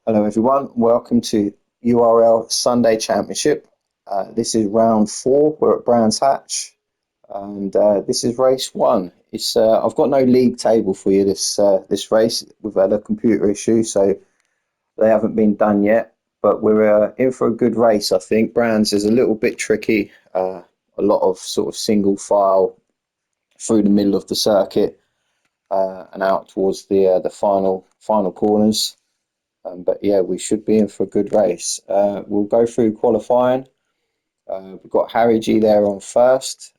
Hello everyone, welcome to URL Sunday Championship. This is round 4, we're at Brands Hatch, and this is race 1. It's I've got no league table for you this race. We've had a computer issue, so they haven't been done yet, but we're in for a good race, I think. Brands is a little bit tricky, a lot of sort of single file through the middle of the circuit and out towards the final corners. But yeah, we should be in for a good race. We'll go through qualifying. We've got Harry G there on first.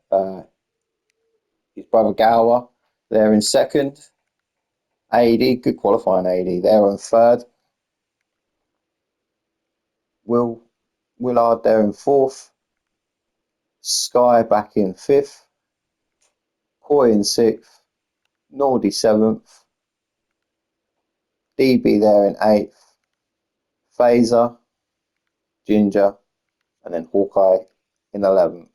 His brother Gower there in second. AD, good qualifying AD there on third. Willard there in fourth. Sky back in fifth. Coy in sixth. Nordy seventh. DB there in eighth. Phaser, Ginger, and then Hawkeye in 11th.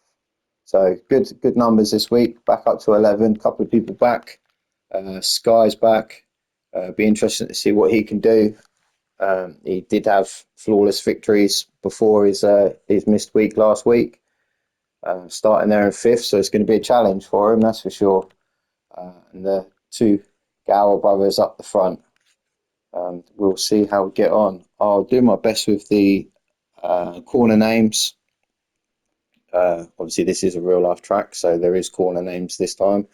So good numbers this week. Back up to 11. Couple of people back. Sky's back. Be interesting to see what he can do. He did have flawless victories before his missed week last week. Starting there in fifth, so it's going to be a challenge for him, that's for sure. And the two Gower brothers up the front. We'll see how we get on. I'll do my best with the corner names. Obviously, this is a real life track, so there is corner names this time,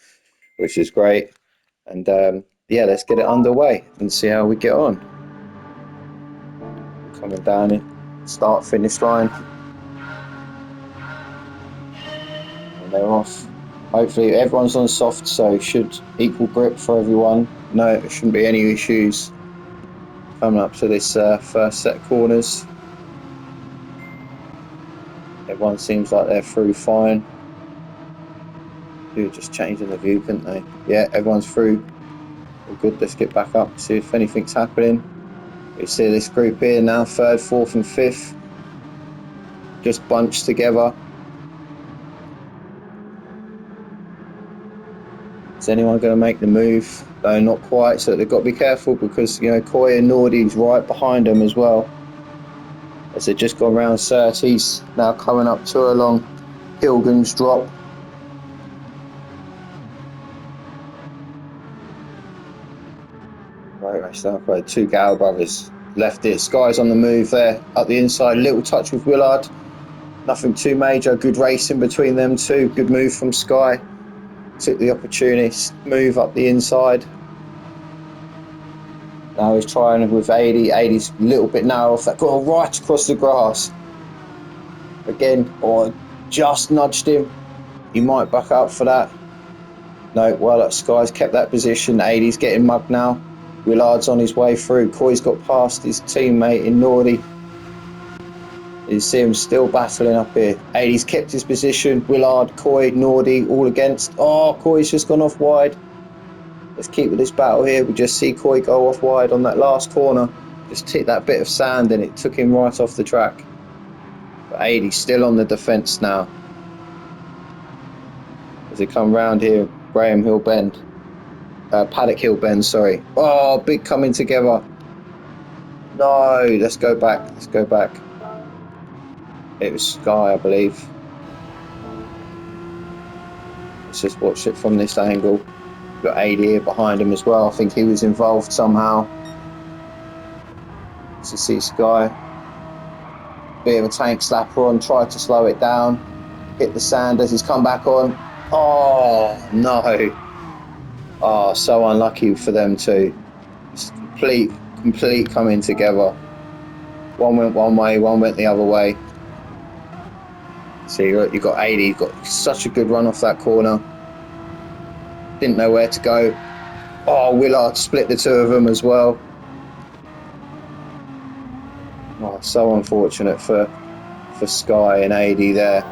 which is great. And yeah, let's get it underway and see how we get on. Coming down it, start finish line, and they're off. Hopefully, everyone's on soft, so should equal grip for everyone. No, there shouldn't be any issues coming up to this first set of corners. Everyone seems like they're through fine. Dude, just changing the view, couldn't they? Yeah, everyone's through. All good. Let's get back up, see if anything's happening. We see this group here now, third, fourth, and fifth, just bunched together. Is anyone going to make the move? No, not quite. So they've got to be careful because Coy and Nordy's right behind them as well. As they've just gone round 30s, now coming up to along Hilgan's drop. Right, race up. Two Gower brothers left it. Sky's on the move there, up the inside. Little touch with Willard. Nothing too major. Good racing between them two. Good move from Sky. Took the opportunity, move up the inside. Now he's trying with 80. 80's a little bit narrow off that. Got right across the grass. Again, just nudged him. He might back up for that. No, well, Sky's kept that position. 80's getting mugged now. Willard's on his way through. Coy's got past his teammate in Nordy. You see him still battling up here. 80's kept his position. Willard, Coy, Nordy all against. Oh, Coy's just gone off wide. Let's keep with this battle here. We just see Coy go off wide on that last corner. Just hit that bit of sand and it took him right off the track. But 80's still on the defence now. As they come round here, Paddock Hill Bend, sorry. Oh, big coming together. No, let's go back. It was Sky, I believe. Let's just watch it from this angle. Got AD here behind him as well. I think he was involved somehow. To see Sky. Bit of a tank slapper on, tried to slow it down. Hit the sand as he's come back on. Oh, no. Oh, so unlucky for them two. It's complete coming together. One went one way, one went the other way. See, you got 80, got such a good run off that corner. Didn't know where to go. Oh, Willard split the two of them as well. Oh, so unfortunate for Sky and 80 there.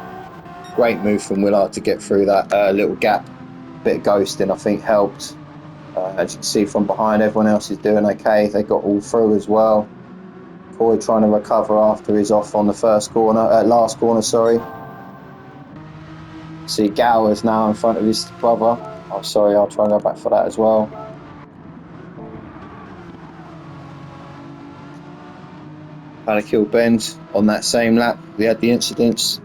Great move from Willard to get through that little gap. Bit of ghosting, I think, helped. As you can see from behind, everyone else is doing okay. They got all through as well. Coy trying to recover after he's off on the last corner, sorry. See Gower's now in front of his brother. Oh, sorry, I'll try and go back for that as well. Paddock Bend on that same lap. We had the incidents.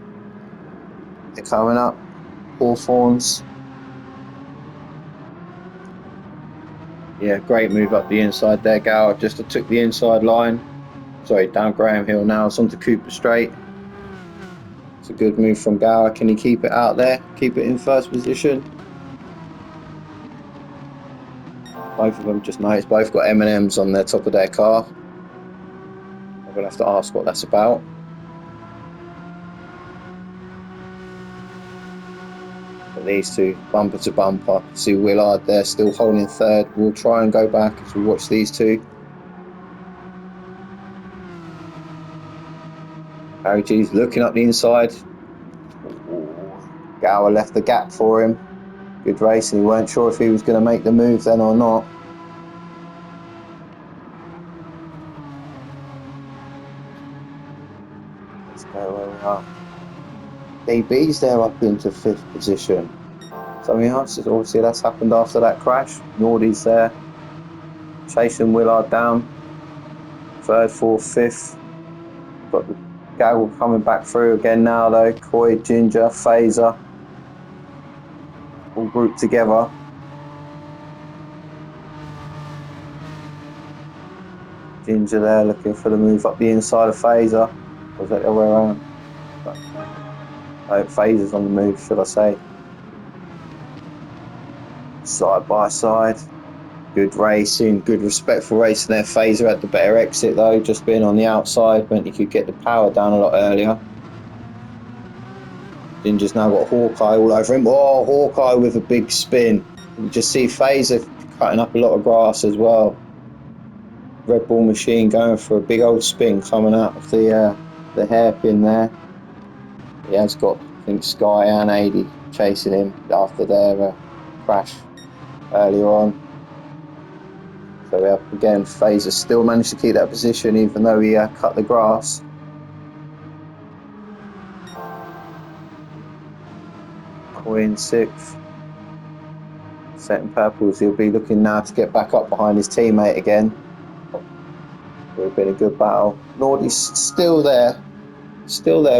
They're coming up. Hawthorns. Yeah, great move up the inside there, Gower. Just took the inside line. Sorry, down Graham Hill now. It's onto Cooper Straight. It's a good move from Gower. Can he keep it out there? Keep it in first position? Both of them, just noticed, both got M&Ms on the top of their car. I'm going to have to ask what that's about. But these two, bumper to bumper. See Willard there still holding third. We'll try and go back as we watch these two. Harry G's looking up the inside. Gower left the gap for him. Good race, and he weren't sure if he was going to make the move then or not. Let's go where we are. DB's there up into fifth position. Something else, obviously that's happened after that crash. Nordy's there, chasing Willard down. Third, fourth, fifth. Got the Gaggle coming back through again now though. Coy, Ginger, Phaser, all grouped together. Ginger there looking for the move up the inside of Phaser. Or was that the other way around? No, Phaser's on the move, should I say. Side by side. Good racing, good respectful racing there. Phaser had the better exit though, just being on the outside meant he could get the power down a lot earlier. Ginger's now got Hawkeye all over him. Oh, Hawkeye with a big spin. You just see Phaser cutting up a lot of grass as well. Red Bull machine going for a big old spin coming out of the hairpin there. He has got, I think, Sky and 80 chasing him after their crash earlier on. So yeah, again, Phaser still managed to keep that position even though he cut the grass. Coy in sixth. Setting purples, he'll be looking now to get back up behind his teammate again. Would have been a good battle. Nordy's still there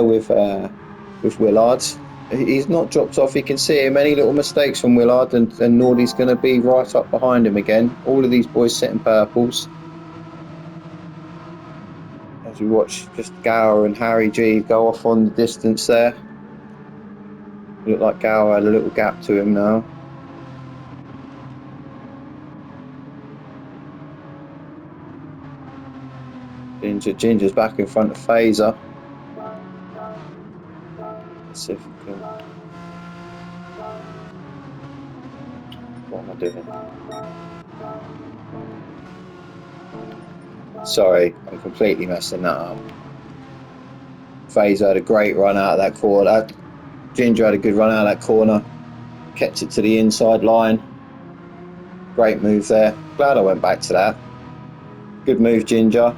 with Willard. He's not dropped off. You can see him. Any little mistakes from Willard and Nordy's going to be right up behind him again. All of these boys setting purples. As we watch just Gower and Harry G go off on the distance there. Look like Gower had a little gap to him now. Ginger's back in front of Phaser. Let's see if we can. What am I doing? Sorry, I'm completely messing that up. Phaser had a great run out of that corner. Ginger had a good run out of that corner. Kept it to the inside line. Great move there. Glad I went back to that. Good move, Ginger.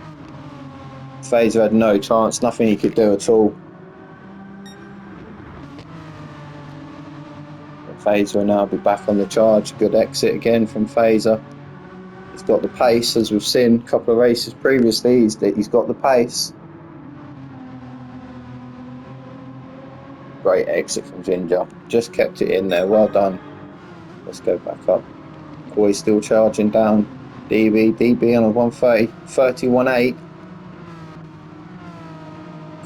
Phaser had no chance, nothing he could do at all. Phaser will now be back on the charge. Good exit again from Phaser. He's got the pace, as we've seen a couple of races previously. He's got the pace. Great exit from Ginger. Just kept it in there. Well done. Let's go back up. Coy still charging down. DB on a 130, 31.8.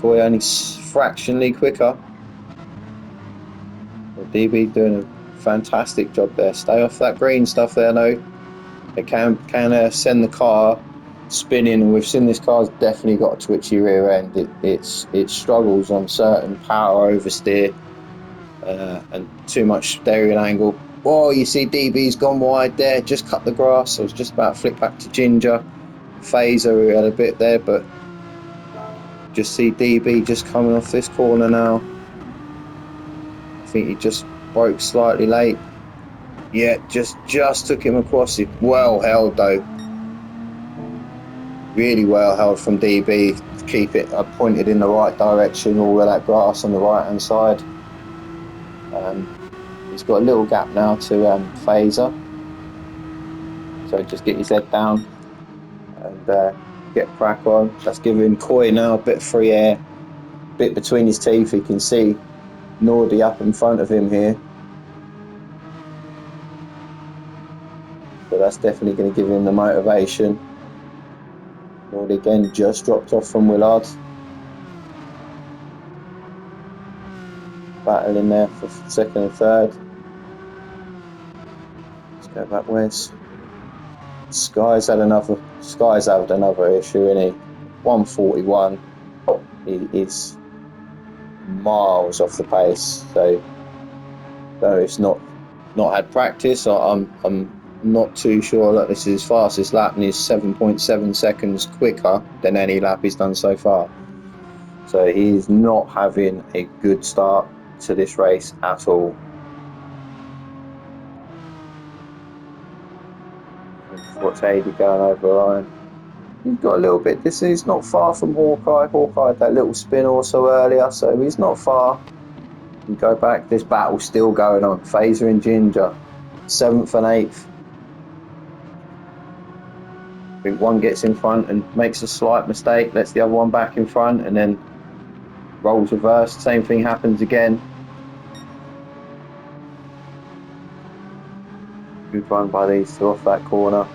Coy only fractionally quicker. Well, DB doing a fantastic job there. Stay off that green stuff there, though. It can send the car spinning, and we've seen this car's definitely got a twitchy rear end. It struggles on certain power oversteer and too much steering angle. Oh, you see DB's gone wide there, just cut the grass. I was just about to flick back to Ginger. Phaser, who had a bit there, but just see DB just coming off this corner now. I think he just broke slightly late. Yeah, just took him across it. Well held though. Really well held from DB to keep it pointed in the right direction, all of that grass on the right hand side. He's got a little gap now to Phaser. So just get his head down and get crack on. That's giving Coy now a bit of free air, bit between his teeth. He can see Nordy up in front of him here. So that's definitely going to give him the motivation. Nordy again just dropped off from Willard. Battle in there for second and third. Let's go back west. Sky's had another issue, isn't he? 141. He's miles off the pace, so it's not had practice. I'm not too sure that this is his fastest lap, and he's 7.7 seconds quicker than any lap he's done so far. So he's not having a good start to this race at all. What's Adi going over the line? He's got a little bit. He's not far from Hawkeye. Hawkeye had that little spin also earlier, so he's not far. You go back. This battle's still going on. Phaser and Ginger, 7th and 8th. I think one gets in front and makes a slight mistake, lets the other one back in front, and then rolls reverse. Same thing happens again. Good run by these two off that corner.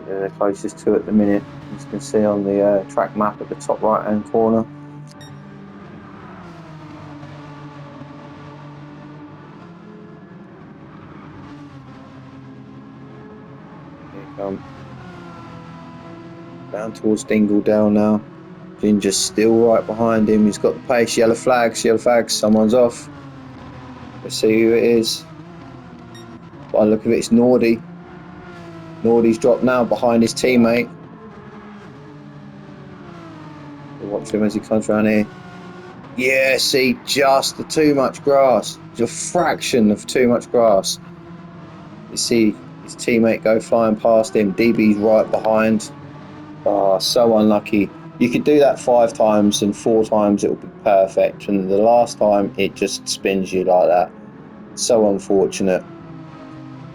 They're the closest to at the minute, as you can see on the track map at the top right hand corner. Here you come. Down towards Dingledale now. Ginger's still right behind him. He's got the pace. Yellow flags, someone's off. Let's see who it is. By the look of it, it's Nordy. Nordy's dropped now behind his teammate. We'll watch him as he comes around here. Yeah, see, just the too much grass. Just a fraction of too much grass. You see his teammate go flying past him. DB's right behind. Oh, so unlucky. You could do that 5 times, and 4 times it will be perfect. And the last time, it just spins you like that. So unfortunate.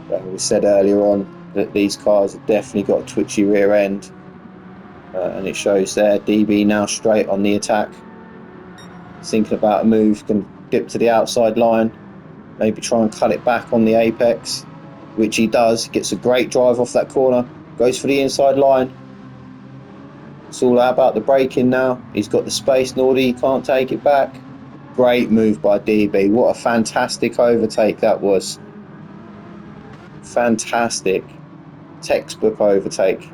We said earlier on that these cars have definitely got a twitchy rear end. And it shows there. DB now straight on the attack. Thinking about a move, can dip to the outside line, maybe try and cut it back on the apex, which he does. Gets a great drive off that corner, goes for the inside line. It's all about the braking now. He's got the space. Nordy, he can't take it back. Great move by DB. What a fantastic overtake that was. Fantastic. Textbook overtake.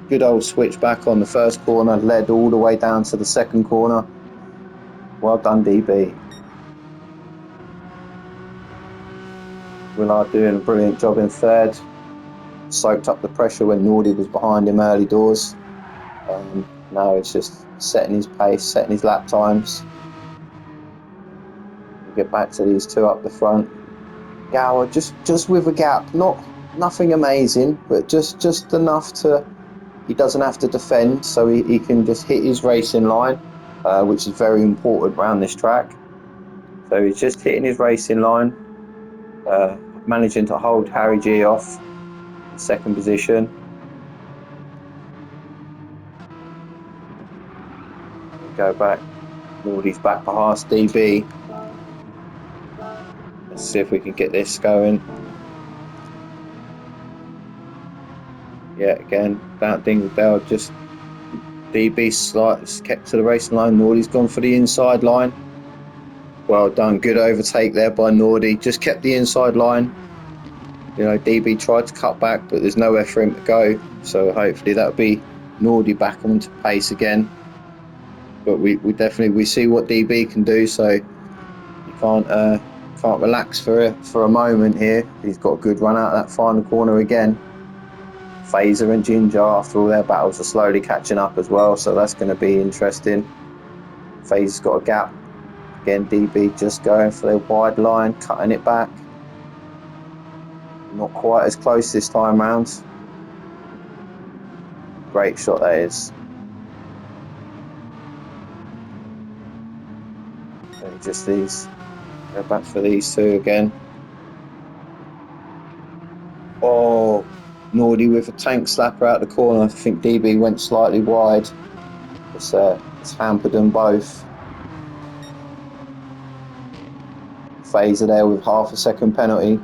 Good old switch back on the first corner, led all the way down to the second corner. Well done, DB. Willard doing a brilliant job in third. Soaked up the pressure when Nordy was behind him early doors. Now it's just setting his pace, setting his lap times. We'll get back to these two up the front. Gower just with a gap, nothing amazing, but just enough to, he doesn't have to defend, so he can just hit his racing line, which is very important around this track. So he's just hitting his racing line, managing to hold Harry G off in second position. Go back. Nordy's back past DB. Let's see if we can get this going. Yeah, again, that Dingledale, just DB slight kept to the racing line. Nordy's gone for the inside line. Well done, good overtake there by Nordy. Just kept the inside line. You know, DB tried to cut back, but there's nowhere for him to go. So hopefully that'll be Nordy back onto pace again. But we definitely see what DB can do, so you can't relax for a moment here. He's got a good run out of that final corner again. Phaser and Ginger, after all their battles, are slowly catching up as well, so that's going to be interesting. Phaser's got a gap. Again, DB just going for the wide line, cutting it back. Not quite as close this time round. Great shot that is. Just these, go back for these two again. Oh, Nordy with a tank slapper out the corner. I think DB went slightly wide. It's hampered them both. Phaser there with half a second penalty.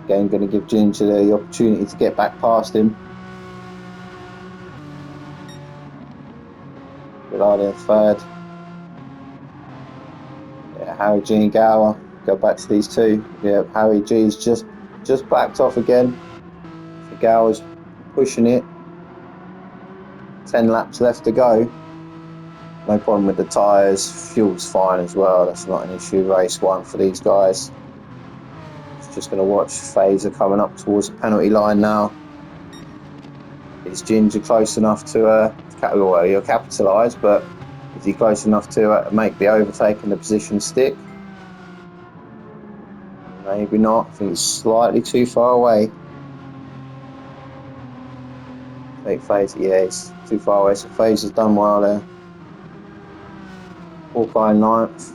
Again, going to give Ginger the opportunity to get back past him. Good idea, third. Yeah, Harry G and Gower. Go back to these two. Yeah, Harry G's just backed off again. So Gower's pushing it. 10 laps left to go. No problem with the tyres. Fuel's fine as well. That's not an issue. Race one for these guys. Just going to watch Phaser coming up towards the penalty line now. Is Ginger close enough to well, he'll capitalise, but is he close enough to make the overtake and the position stick? Maybe not. I think it's slightly too far away. I think Phaser, yeah, it's too far away. So Phaser's done well there. Hawkeye 9th.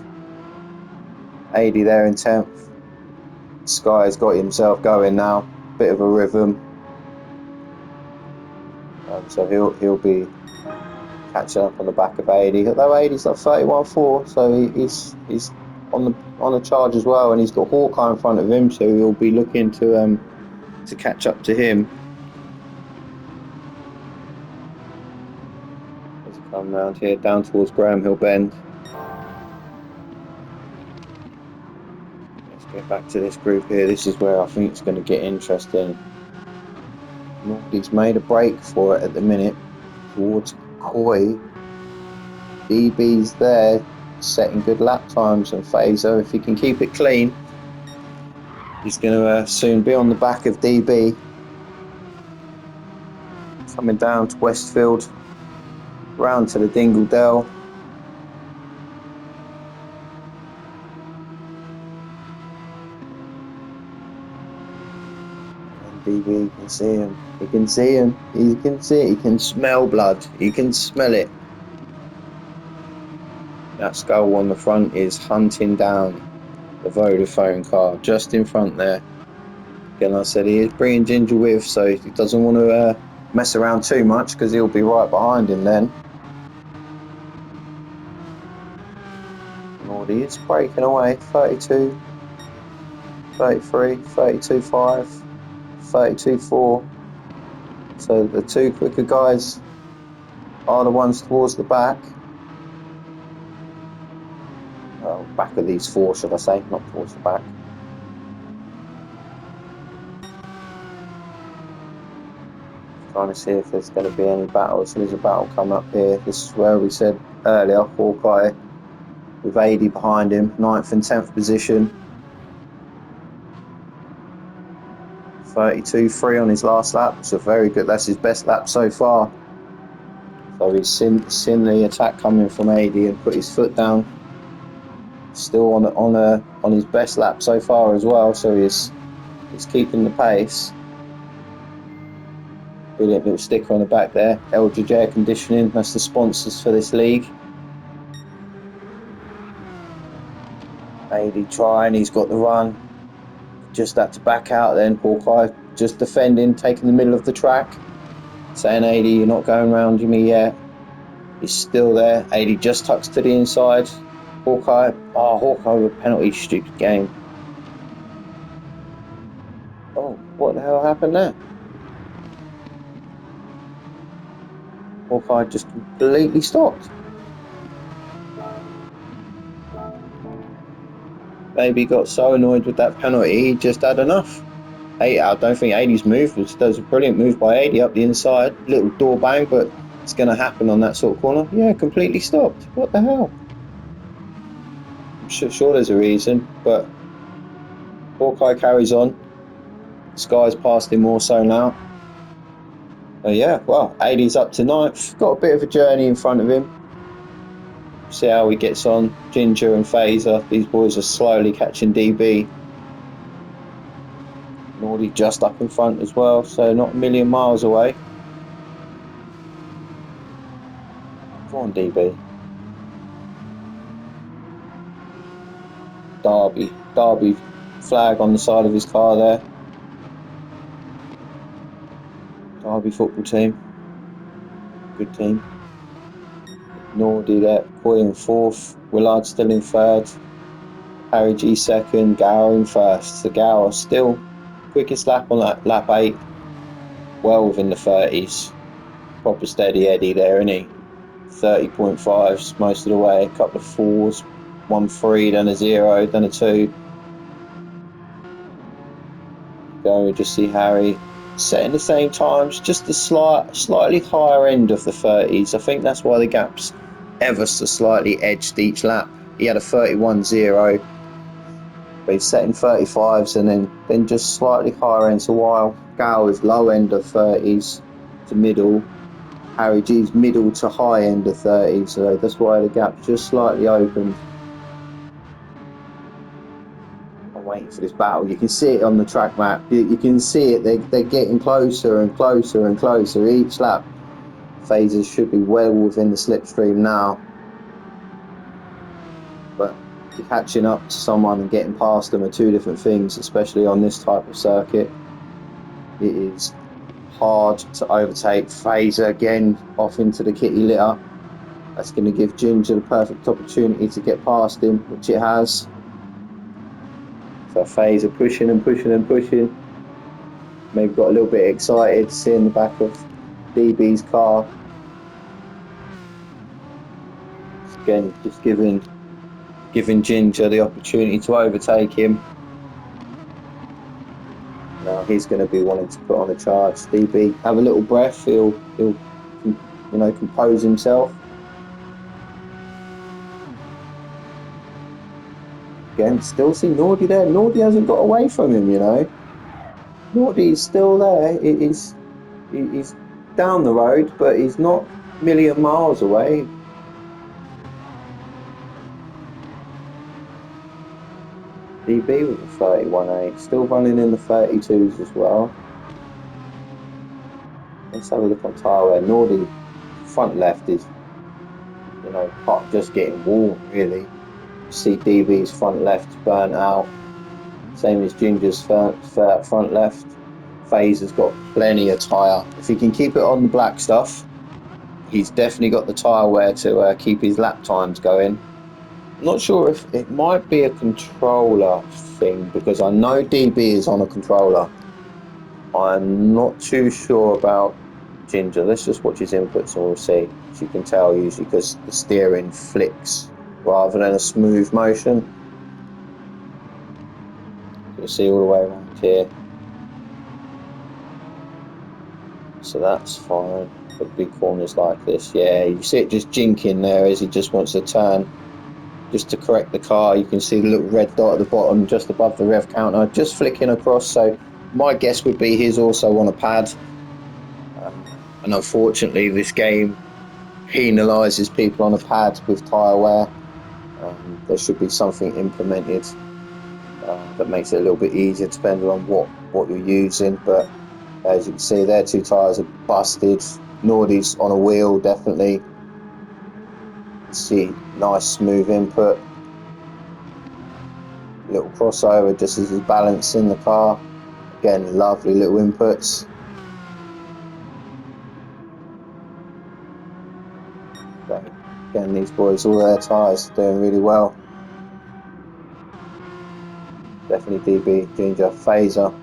80 there in 10th. Sky's got himself going now. Bit of a rhythm. So he'll be catching up on the back of 80. Although 80's like 31.4, so he's on the charge as well, and he's got Hawkeye in front of him, so he'll be looking to catch up to him. As he comes round here down towards Graham Hill Bend. Let's get back to this group here. This is where I think it's going to get interesting. Nordy's made a break for it at the minute towards Coy. DB's there, setting good lap times, and Phaser, if he can keep it clean, he's going to soon be on the back of DB. Coming down to Westfield, round to the Dingle Dell. And DB, you can see him. You can see him. You can see it. You can smell blood. You can smell it. That skull on the front is hunting down the Vodafone car just in front there. Again, like I said, he is bringing Ginger with, so he doesn't want to mess around too much because he'll be right behind him then. Nordy is breaking away. 32, 33, 32.5, 32.4. So the two quicker guys are the ones towards the back. Well, back of these four, should I say, not towards the back. Trying to see if there's going to be any battles. There's a battle coming up here. This is where we said earlier, Hawkeye with 80 behind him, 9th and 10th position. 32.3 on his last lap, so very good. That's his best lap so far. So he's seen the attack coming from 80 and put his foot down. Still on his best lap so far as well, so he's keeping the pace. Brilliant little sticker on the back there. Eldridge Air Conditioning, that's the sponsors for this league. 80 trying, he's got the run. Just had to back out then. Hawkeye just defending, taking the middle of the track. Saying 80, you're not going round me yet. He's still there. 80 just tucks to the inside. Hawkeye with a penalty, stupid game. Oh, what the hell happened there? Hawkeye just completely stopped. Maybe got so annoyed with that penalty, he just had enough. I don't think 80's move was a brilliant move by 80 up the inside. Little door bang, but it's going to happen on that sort of corner. Yeah, completely stopped. What the hell? I'm sure there's a reason, but Hawkeye carries on. Sky's past him more so now. Yeah, well, 80's up to 9th. Got a bit of a journey in front of him. See how he gets on. Ginger and Phaser, these boys are slowly catching DB. Nordy just up in front as well, so not a million miles away. Come on, DB. Derby flag on the side of his car there. Derby football team. Good team. Nordy there, Coy in fourth, Willard still in third, Harry G second, Gower in first. So Gower still quickest lap on that lap 8, well within the 30s. Proper steady Eddie there, isn't he? 30.5s most of the way, a couple of 4s, 1 3, then a 0, then a 2. Go just see Harry setting the same times, just the slightly higher end of the 30s. I think that's why the gap's ever so slightly edged each lap. He had a 31.0, but he's setting 35s and then just slightly higher end. So while Gower's low end of 30s to middle, Harry G's middle to high end of 30s. So that's why the gap's just slightly opened. I'm waiting for this battle. You can see it on the track map. You can see it. They're getting closer and closer and closer each lap. Phases should be well within the slipstream now, but catching up to someone and getting past them are two different things, especially on this type of circuit. It is hard to overtake. Phaser again off into the kitty litter. That's going to give Ginger the perfect opportunity to get past him, which it has. So Phaser pushing and pushing and pushing. Maybe got a little bit excited seeing the back of DB's car. Again, just giving Ginger the opportunity to overtake him. Now he's going to be wanting to put on a charge. DB, have a little breath. He'll compose himself. Again, still see Nordy there. Nordy hasn't got away from him, Nordy's still there. He's down the road, but he's not a million miles away. DB with a 31.8, still running in the 32s as well. Let's have a look on tyre wear. Nordy front left is, just getting warm really. See DB's front left burnt out. Same as Ginger's front left. Phaser's got plenty of tyre. If he can keep it on the black stuff, he's definitely got the tyre wear to keep his lap times going. I'm not sure if it might be a controller thing, because I know DB is on a controller. I'm not too sure about Ginger. Let's just watch his inputs and we'll see. As you can tell, usually because the steering flicks rather than a smooth motion. You'll see all the way around here. So that's fine. For big corners like this, yeah, you see it just jinking there as he just wants to turn. Just to correct the car, you can see the little red dot at the bottom just above the rev counter, just flicking across. So my guess would be he's also on a pad. And unfortunately, this game penalises people on a pad with tyre wear. There should be something implemented that makes it a little bit easier depending on what you're using. But as you can see, their two tyres are busted. Nordy's on a wheel, definitely. See, nice smooth input. Little crossover just as he's balancing the car. Again, lovely little inputs. But again, these boys, all their tyres are doing really well. Definitely DB, Ginger, Phaser.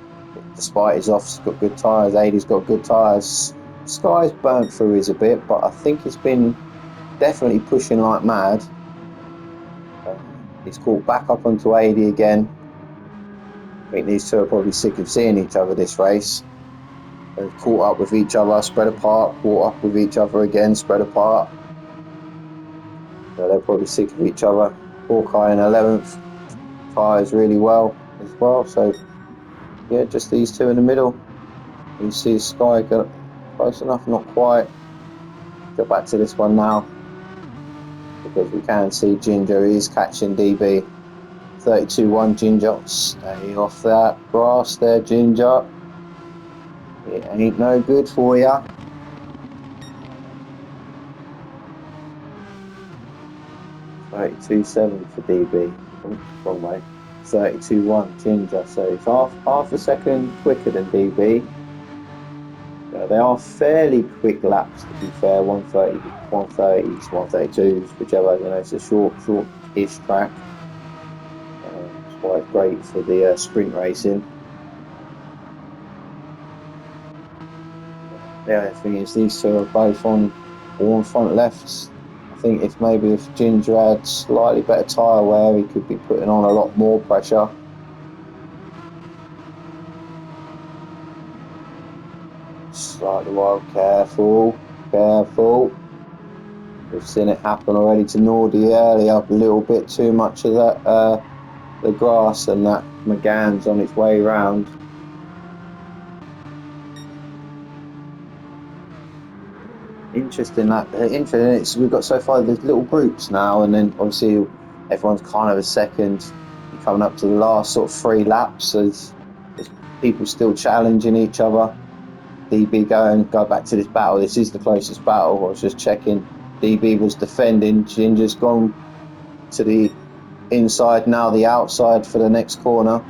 Despite his offs, he's got good tyres. 80's got good tyres. Sky's burnt through his a bit, but I think it's been definitely pushing like mad. He's caught back up onto 80 again. I think these two are probably sick of seeing each other this race. They've caught up with each other, spread apart, caught up with each other again, spread apart. So they're probably sick of each other. Hawkeye in 11th tyres really well as well. So yeah, just these two in the middle. You can see Sky got close enough, not quite. Go back to this one now, because we can see Ginger is catching DB. 32.1 Ginger. Stay off that grass there, Ginger. It ain't no good for ya. .32.7 for DB. Oh, wrong way. 32.1 Ginger. So it's half a second quicker than DB. They are fairly quick laps, to be fair. 130, 130s, 132s, whichever. It's a short-ish track. That's why it's great for the sprint racing. The other thing is these two are both on front lefts. I think if Ginger had slightly better tyre wear, he could be putting on a lot more pressure. Slightly wild, careful. We've seen it happen already to Nordy earlier. A little bit too much of that, the grass, and that McGann's on its way round. Interesting it's we've got so far there's little groups now, and then obviously everyone's kind of a second. You're coming up to the last sort of 3 laps. There's people still challenging each other. DB go back to this battle. This is the closest battle. I was just checking. DB was defending. Ginger's gone to the inside, now the outside for the next corner.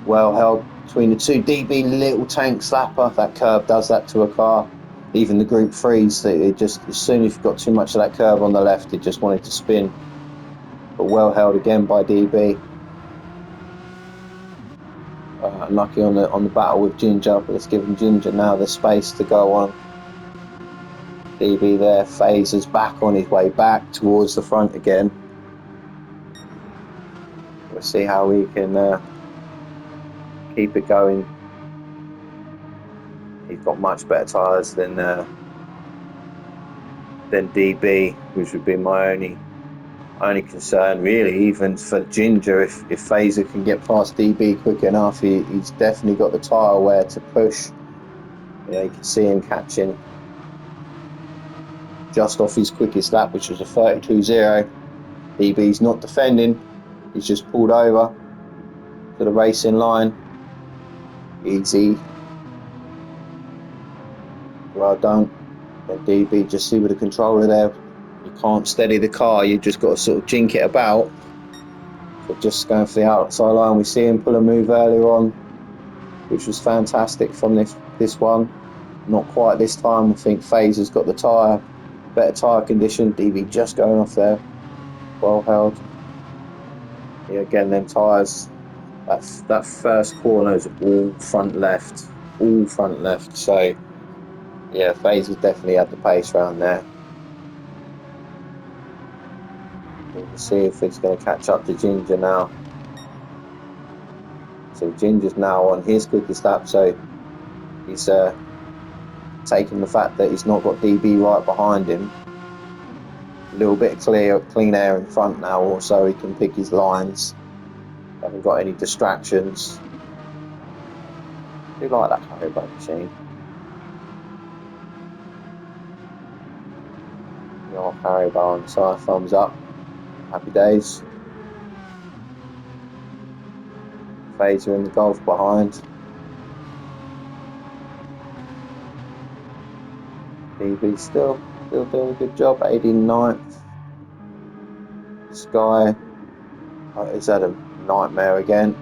Well held between the two. DB little tank slapper. That curb does that to a car. Even the group threes, it just, as soon as you've got too much of that curb on the left, it just wanted to spin. But well held again by DB. Unlucky on the battle with Ginger, but it's given Ginger now the space to go on. DB there, Phaser's back on his way back towards the front again. We'll see how we can keep it going. He's got much better tyres than DB, which would be my only concern really. Even for Ginger, if Phaser can get past DB quick enough, he's definitely got the tyre wear to push. You can see him catching just off his quickest lap, which was a 32.0. DB's not defending, he's just pulled over to the racing line. Easy. Well done. DB, just see with the controller there, you can't steady the car, you just got to sort of jink it about. But just going for the outside line, we see him pull a move earlier on, which was fantastic from this one. Not quite this time. I think Phaser's got the better tyre condition. DB just going off there. Well held. Yeah, again, them tyres, that first corner is all front left. So yeah, Phaser definitely had the pace around there. We'll see if it's going to catch up to Ginger now. So Ginger's now on his quickest lap, so he's taking the fact that he's not got DB right behind him. A little bit of clean air in front now, also he can pick his lines. Haven't got any distractions. I do like that Haribo machine. The old Haribo on the side, thumbs up. Happy days. Phaser in the Golf behind. DB still doing a good job. 89th. Sky is had a nightmare again.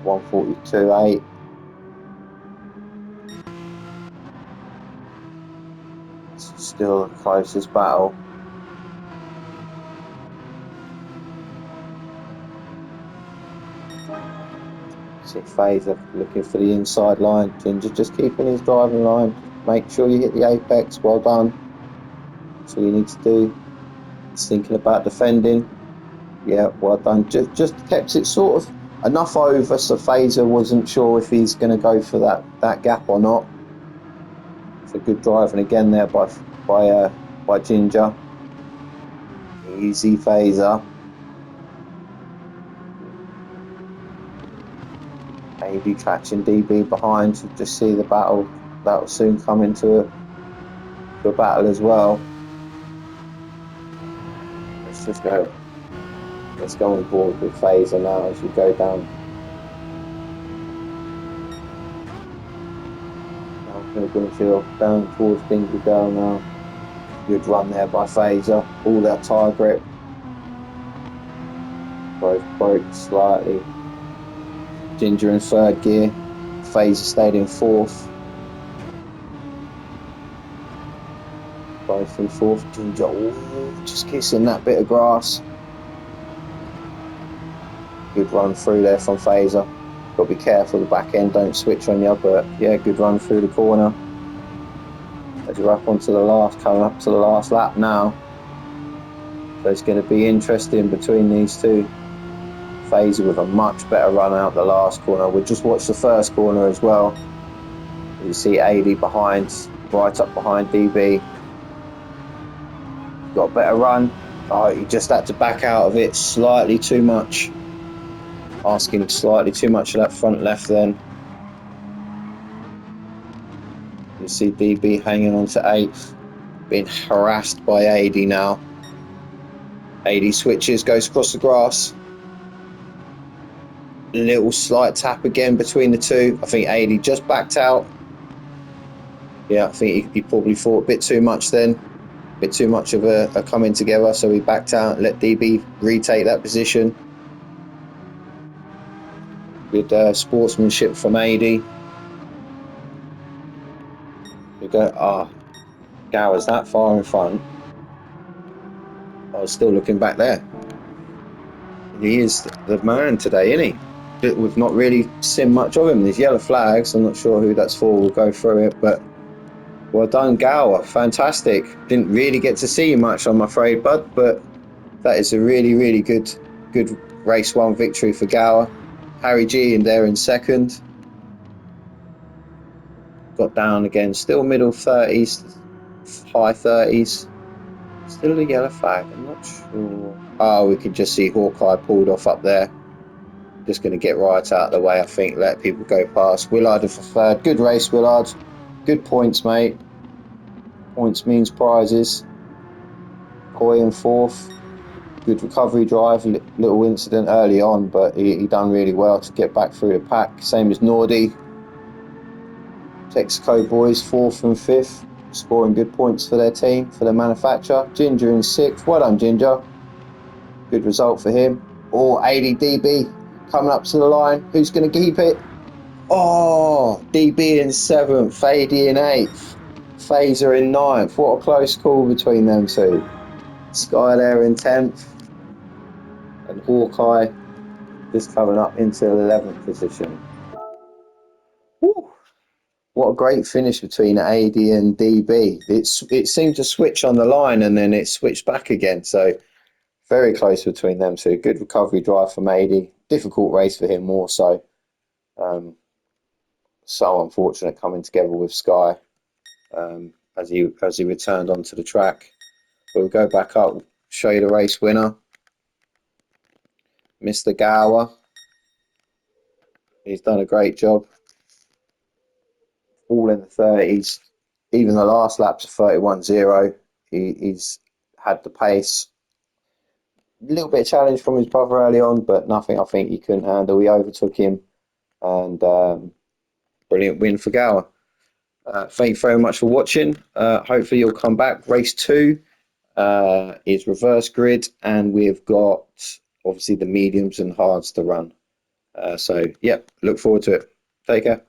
142.8. Still the closest battle. See Phaser looking for the inside line. Ginger just keeping his driving line. Make sure you hit the apex. Well done. That's all you need to do. He's thinking about defending. Yeah, well done. Just kept it sort of enough over so Phaser wasn't sure if he's going to go for that gap or not. It's a good driving again there by Ginger. Easy Phaser. Maybe catching DB behind. You just see the battle. That will soon come into a battle as well. Let's go on board with Phaser now as we go down. Now going to feel down towards Dingley now. Good run there by Phaser. All that tyre grip. Both broke slightly. Ginger in third gear. Phaser stayed in fourth. Going through fourth. Ginger, oh, just kissing that bit of grass. Good run through there from Fazer. Got to be careful the back end don't switch on you, but yeah, good run through the corner. As you're up onto the last, coming up to the last lap now. So it's going to be interesting between these two. Fazer with a much better run out the last corner. We'll just watch the first corner as well. You see AD behind, right up behind DB. Got a better run. Oh, he just had to back out of it slightly too much. Asking slightly too much of that front left then. You see DB hanging on to 8th. Being harassed by AD now. AD switches, goes across the grass. Little slight tap again between the two. I think AD just backed out. Yeah, I think he probably thought a bit too much then. A bit too much of a coming together, so he backed out and let DB retake that position. Good sportsmanship from AD. We go, Gower's that far in front. I was still looking back there. He is the man today, isn't he? We've not really seen much of him. These yellow flags, I'm not sure who that's for. We'll go through it, but well done, Gower. Fantastic. Didn't really get to see you much, I'm afraid, bud, but that is a really, really good race 1 victory for Gower. Harry G in there in second. Got down again, still middle 30s, high 30s. Still a yellow flag, I'm not sure. Oh, we can just see Hawkeye pulled off up there. Just going to get right out of the way, I think. Let people go past. Willard for third. Good race, Willard. Good points, mate. Points means prizes. Coy in fourth. Good recovery drive. Little incident early on, but he done really well to get back through the pack. Same as Nordy. Texaco boys, 4th and 5th. Scoring good points for their team, for their manufacturer. Ginger in 6th. Well done, Ginger. Good result for him. Or ADDB coming up to the line. Who's going to keep it? Oh, DB in 7th, Fady in 8th, Fazer in 9th. What a close call between them two. Sky there in 10th, and Hawkeye just coming up into the 11th position. Woo. What a great finish between AD and DB. It seemed to switch on the line and then it switched back again. So very close between them two. Good recovery drive from AD. Difficult race for him more so. So unfortunate coming together with Sky as he returned onto the track. But we'll go back up, show you the race winner, Mr. Gower. He's done a great job. All in the 30s. Even the last lap's a 31.0. He's had the pace. A little bit of challenge from his brother early on, but nothing I think he couldn't handle. He overtook him, and brilliant win for Gower. Thank you very much for watching. Hopefully you'll come back. Race 2 is reverse grid, and we've got obviously the mediums and hards to run. So, yeah, look forward to it. Take care.